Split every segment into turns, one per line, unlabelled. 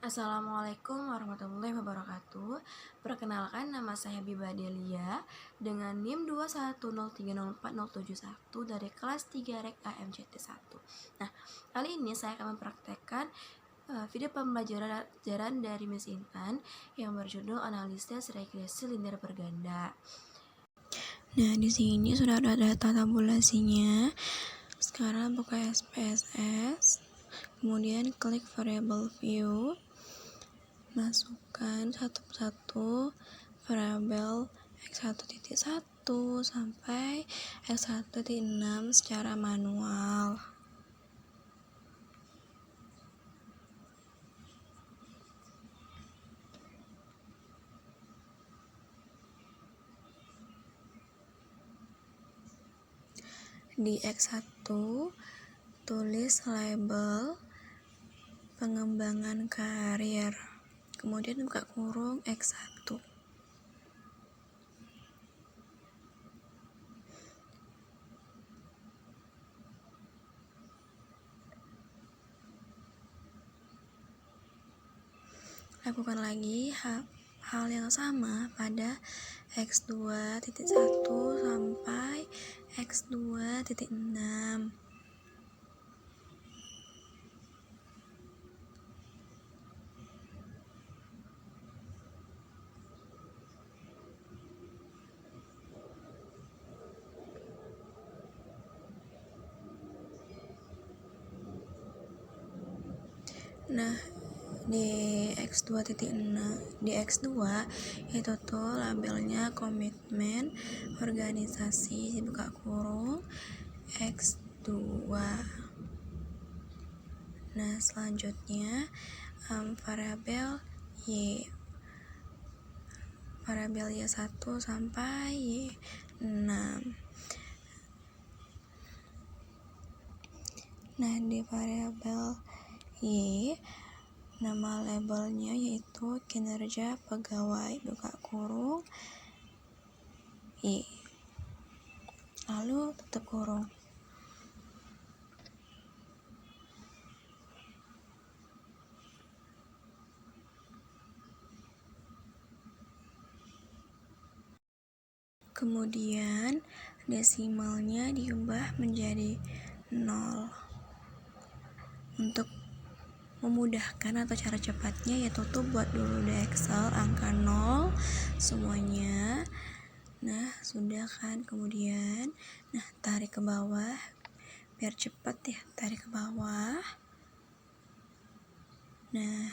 Assalamualaikum warahmatullahi wabarakatuh. Perkenalkan, nama saya Biba Delia dengan NIM 210304071 dari kelas 3 Rek AMCT1. Nah, kali ini saya akan mempraktekkan video pembelajaran dari Miss Intan yang berjudul analisis regresi linear berganda. Nah, di sini sudah ada data tabulasinya. Sekarang buka SPSS, kemudian klik variable view, masukkan satu persatu variabel x1.1 sampai x1.6 secara manual. Di x1 tulis label pengembangan karir, kemudian buka kurung x1. Lakukan lagi hal yang sama pada x2.1 sampai x2.6. Nah, di X2 itu tuh labelnya komitmen organisasi, dibuka kurung X2. Nah, selanjutnya variabel Y1 sampai Y6. Nah, di variabel Y, nama labelnya yaitu kinerja pegawai, buka kurung Y, lalu tutup kurung. Kemudian desimalnya diubah menjadi 0. Untuk memudahkan atau cara cepatnya yaitu tuh buat dulu di Excel angka 0 semuanya. Nah, sudah kan, kemudian tarik ke bawah biar cepat ya, tarik ke bawah. Nah,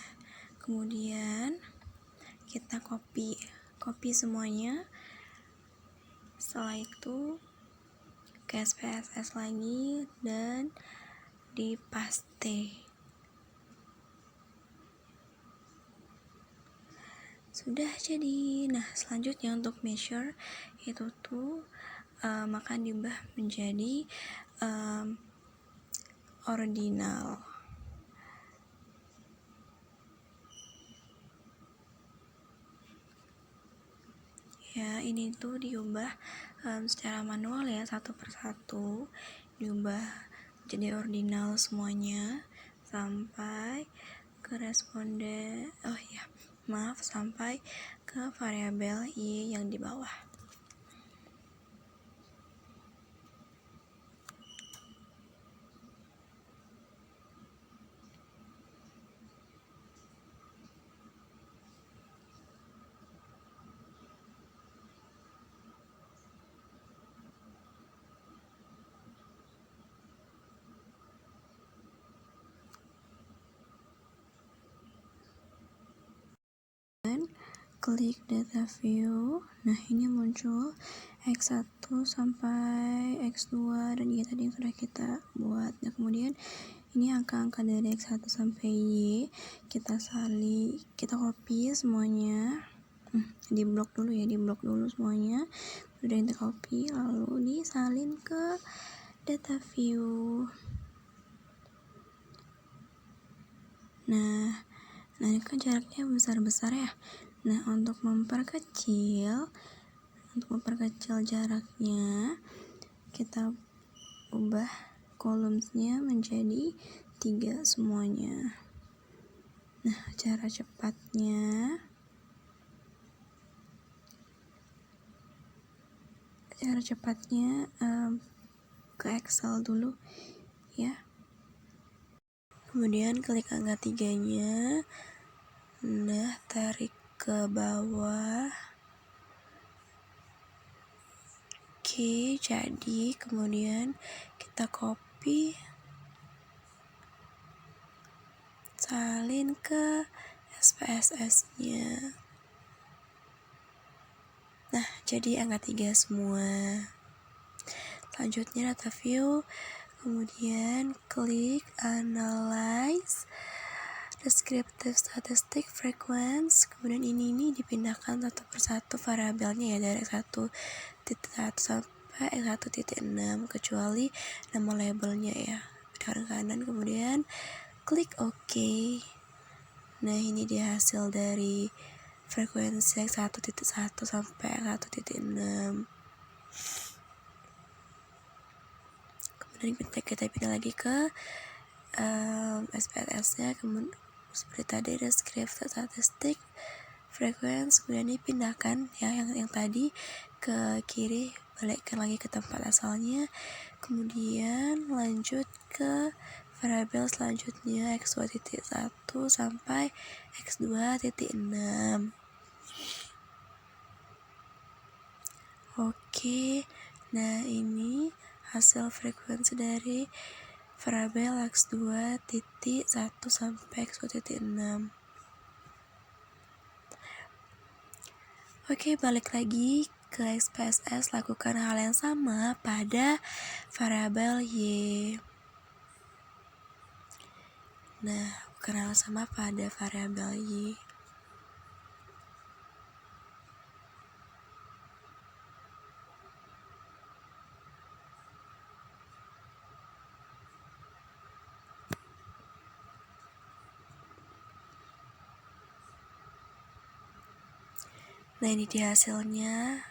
kemudian kita copy semuanya. Setelah itu ke SPSS lagi dan dipaste. Sudah jadi. Nah, selanjutnya untuk measure itu tuh maka diubah menjadi ordinal. Ya, ini tuh diubah secara manual ya, satu persatu diubah jadi ordinal semuanya sampai sampai ke variabel Y yang di bawah. Klik data view. Nah, ini muncul X1 sampai X2 dan Y tadi yang sudah kita buat. Nah, kemudian ini angka-angka dari X1 sampai Y kita copy semuanya. Di blok dulu semuanya. Sudah kita copy lalu disalin ke data view. Nah, ini kan jaraknya besar-besar ya. Nah, untuk memperkecil jaraknya, kita ubah kolomnya menjadi 3 semuanya. Nah, cara cepatnya ke Excel dulu ya. Kemudian klik angka 3-nya. Nah, tarik ke bawah. Oke, jadi kemudian kita copy, salin ke SPSS-nya. Nah, jadi angka 3 semua. Selanjutnya data view, kemudian klik analyze descriptive statistic frequency. Kemudian ini dipindahkan satu persatu variabelnya ya, dari X1.1 sampai X1.6 kecuali nama labelnya ya, pindahan kanan. Kemudian klik OK. Nah, ini dia hasil dari frekuensi X1.1 sampai X1.6. Kemudian kita pindah lagi ke SPSS-nya, kemudian seperti tadi descriptive statistic frequency, kemudian dipindahkan ya yang tadi ke kiri, balikkan lagi ke tempat asalnya. Kemudian lanjut ke variabel selanjutnya X2.1 sampai X2.6. Oke, nah ini hasil frekuensi dari variabel X2.1 sampai X2.6. Oke, balik lagi ke SPSS, lakukan hal yang sama pada variabel Y. Nah, lakukan hal yang sama pada variabel Y. Nah, ini dia hasilnya,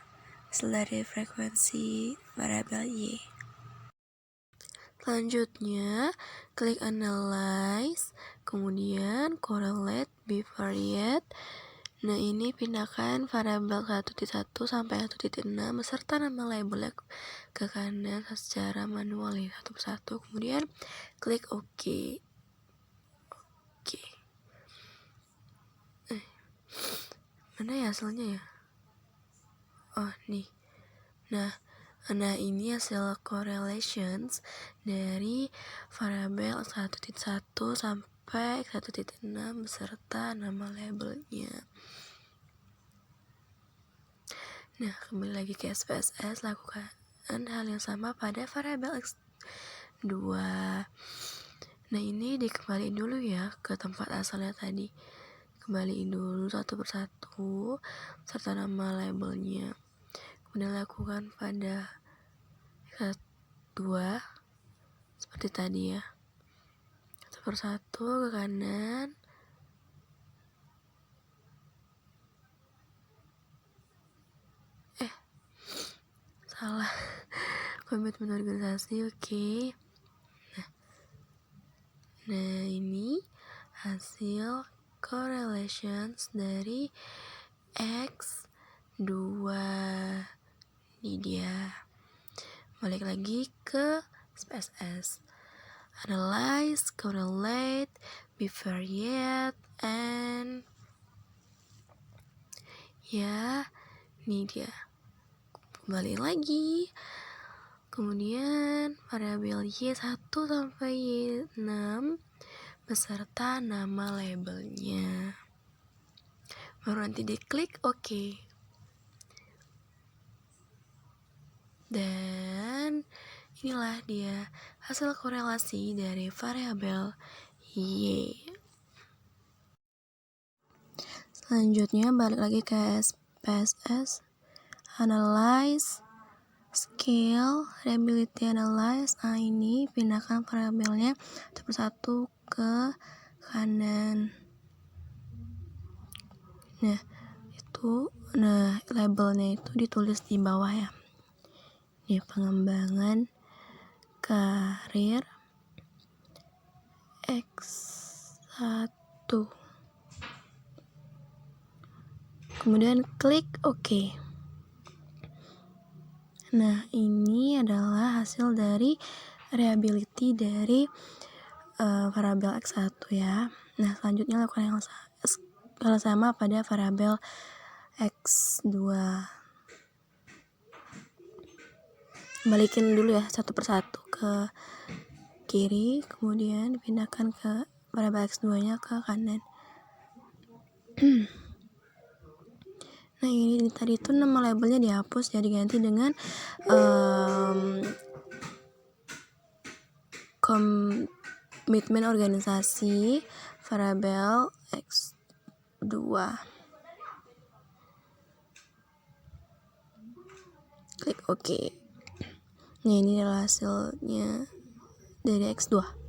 hasil dari frekuensi variabel Y. Selanjutnya, klik analyze, kemudian correlate bivariate. Nah, ini pindahkan variabel 1.1 sampai 1.6 beserta nama labelnya ke kanan secara manual ya, satu persatu. Kemudian klik OK. Oke. Mana ya hasilnya ya? Oh, nih. Nah, ini hasil correlations dari variabel 1.1 sampai 1.6 beserta nama labelnya. Nah, kembali lagi ke SPSS, lakukan hal yang sama pada variabel X2. Nah, ini dikembaliin dulu ya ke tempat asalnya tadi. Kembaliin dulu satu persatu serta nama labelnya. Kemudian lakukan pada X2 seperti tadi ya, satu persatu ke kanan. Salah. Komitmen organisasi. Oke. Nah, ini hasil correlations dari X2. Ini dia. Balik lagi ke SPSS. Analyze, correlate, bivariate, and ya, ini dia. Kembali lagi. Kemudian variabel Y1 sampai Y6 beserta nama labelnya. Baru nanti diklik OK. Dan inilah dia hasil korelasi dari variabel Y. Selanjutnya balik lagi ke SPSS, analyze, scale, reliability analyze. Nah, ini pindahkan variabelnya satu persatu ke kanan. Nah, labelnya itu ditulis di bawah ya. Ini pengembangan karir X1. kemudian klik OK. Nah, ini adalah hasil dari reliability dari variabel X1 ya. Nah, selanjutnya lakukan hal sama pada variabel X2. Balikin dulu ya satu persatu ke kiri, kemudian pindahkan ke variabel X2-nya ke kanan. Nah, ini tadi itu nama labelnya dihapus ya, diganti dengan komitmen organisasi variabel X2. Klik OK. Nah, ini adalah hasilnya dari X2.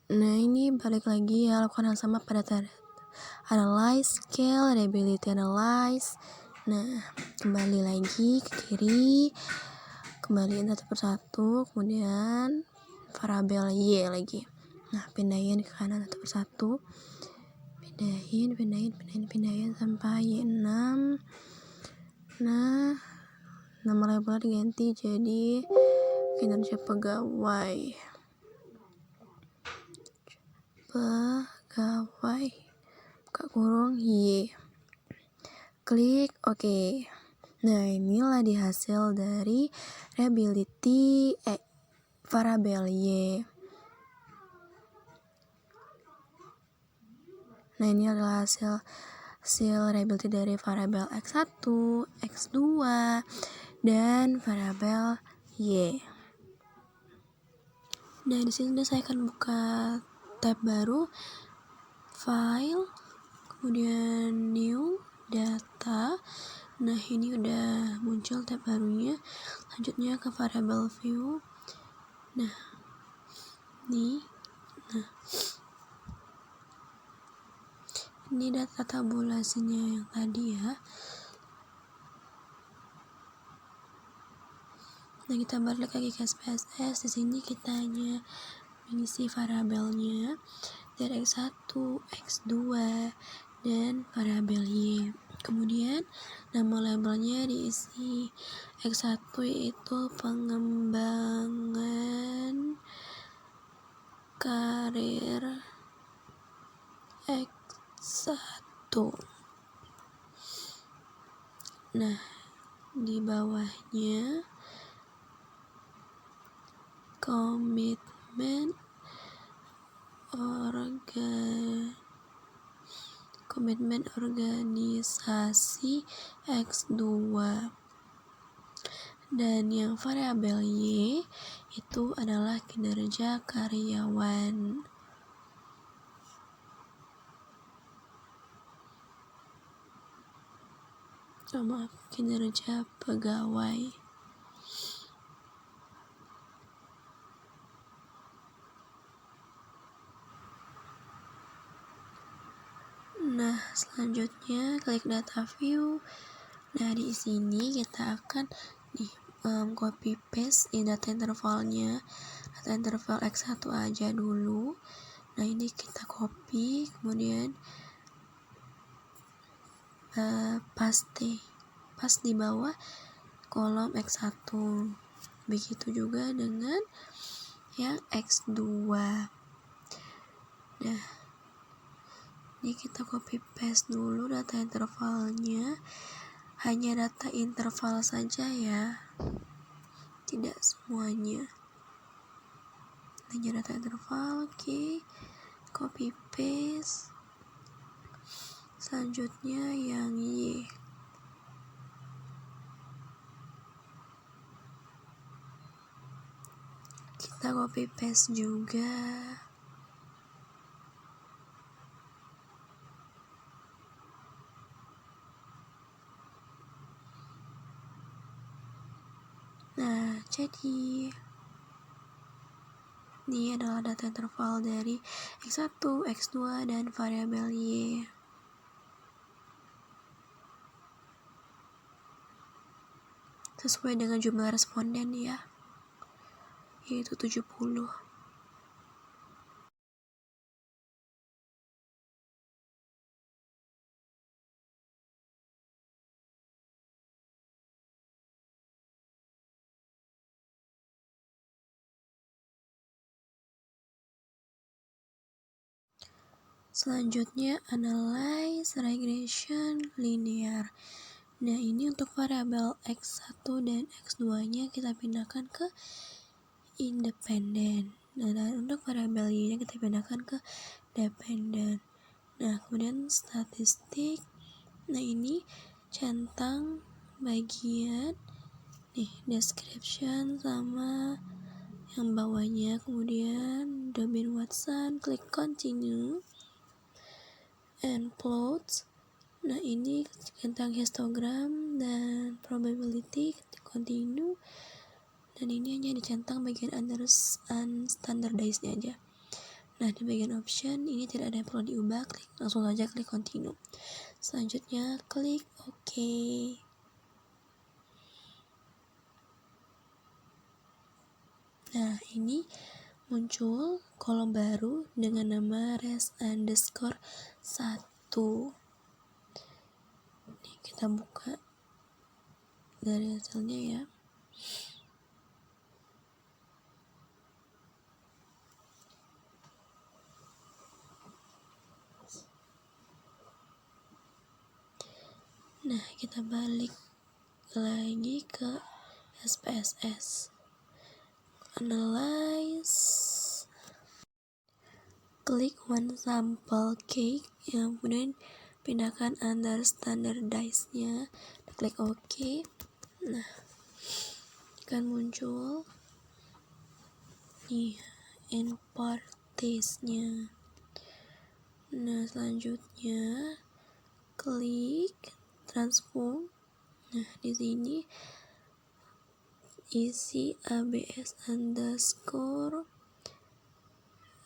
Nah, ini balik lagi ya, lakukan hal sama pada analyze, scale, reliability analyze. Nah, kembali lagi ke kiri, kembaliin satu persatu, kemudian variabel Y lagi. Nah, pindahin ke kanan satu persatu, pindahin sampai Y6. Nah, nama labelnya diganti jadi kinerja pegawai buka kurung Y. Klik OK. Nah, inilah di hasil dari reliability variabel Y. Nah, ini adalah hasil reliability dari variabel X1, X2, dan variabel Y. Nah, di sini saya akan buka tab baru, file, kemudian new, data. Nah, ini udah muncul tab barunya. Lanjutnya ke variable view. Nah, ini data tabulasinya yang tadi ya. Nah, kita balik lagi ke SPSS. Di sini kita hanya mengisi variabelnya dari X1, X2, dan variabel Y. Kemudian nama labelnya diisi. X1 yaitu pengembangan karir X1. Nah, di bawahnya komitmen organisasi X2. Dan yang variabel Y itu adalah kinerja karyawan. Kinerja pegawai. Nah, selanjutnya klik data view. Nah, di sini kita akan copy paste data intervalnya. Data interval X1 aja dulu. Nah, ini kita copy, kemudian pas di bawah kolom X1. Begitu juga dengan yang X2. Nah, ini kita copy paste dulu data intervalnya. Hanya data interval saja ya, tidak semuanya. Hanya data interval. Oke. Copy paste. Selanjutnya yang Y. Kita copy paste juga. Nah, jadi ini adalah data interval dari X1, X2, dan variabel Y. Sesuai dengan jumlah responden ya, yaitu 70. Selanjutnya analyze regression linear. Nah, ini untuk variabel X1 dan X2 nya kita pindahkan ke independen. Nah, dan untuk variabel Y nya kita pindahkan ke dependen. Nah, kemudian statistik. Nah, ini centang bagian nih description sama yang bawahnya, kemudian domain Watson, klik continue and plots. Nah, ini tentang histogram dan probability, klik continue, dan ini hanya dicentang bagian unstandardized nya aja. Nah, di bagian option ini tidak ada yang perlu diubah, langsung saja klik continue. Selanjutnya klik OK. Nah, ini muncul kolom baru dengan nama res_1. Ini kita buka dari hasilnya ya. Nah, kita balik lagi ke SPSS. Analyze. Klik one sample cake, yang kemudian pindahkan under standardized-nya. Klik OK. Nah, akan muncul nih import test-nya. Nah, selanjutnya klik transform. Nah, di sini isi ABS underscore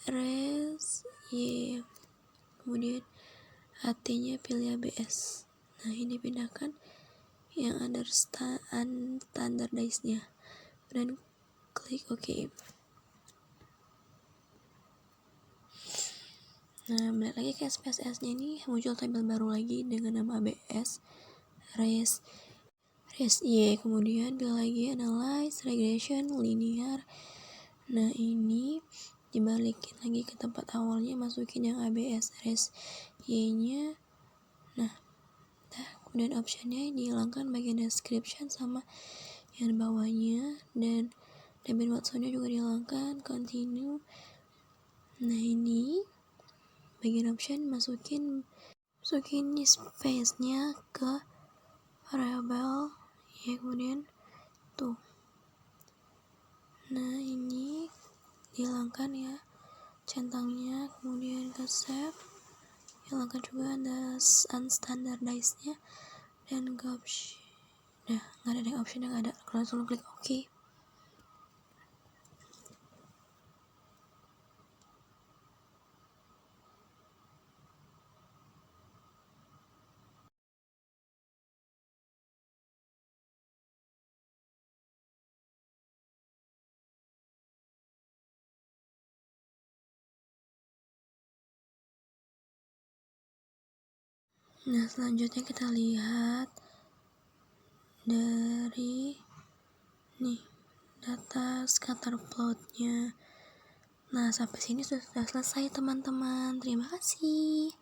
res y, kemudian HT-nya pilih ABS. Nah, ini pindahkan yang unstandardized-nya dan klik OK. Nah, balik lagi ke SPSS-nya, ini muncul tabel baru lagi dengan nama ABS res y, kemudian pilih lagi analyze regression linear. Nah, ini dibalikin lagi ke tempat awalnya, masukin yang ABS res y-nya. Nah, kemudian optionnya dihilangkan bagian description sama yang bawahnya, dan domain Watson-nya juga dihilangkan, continue. Nah, ini bagian option masukin space-nya ke variabel ya, kemudian tuh. Nah, ini dihilangkan ya centangnya, kemudian ke save, hilangkan juga ada unstandardized-nya, dan ke option. Nah, nggak ada option yang ada, langsung klik OK. Nah, selanjutnya kita lihat dari nih data scatter plot-nya. Nah, sampai sini sudah selesai teman-teman. Terima kasih.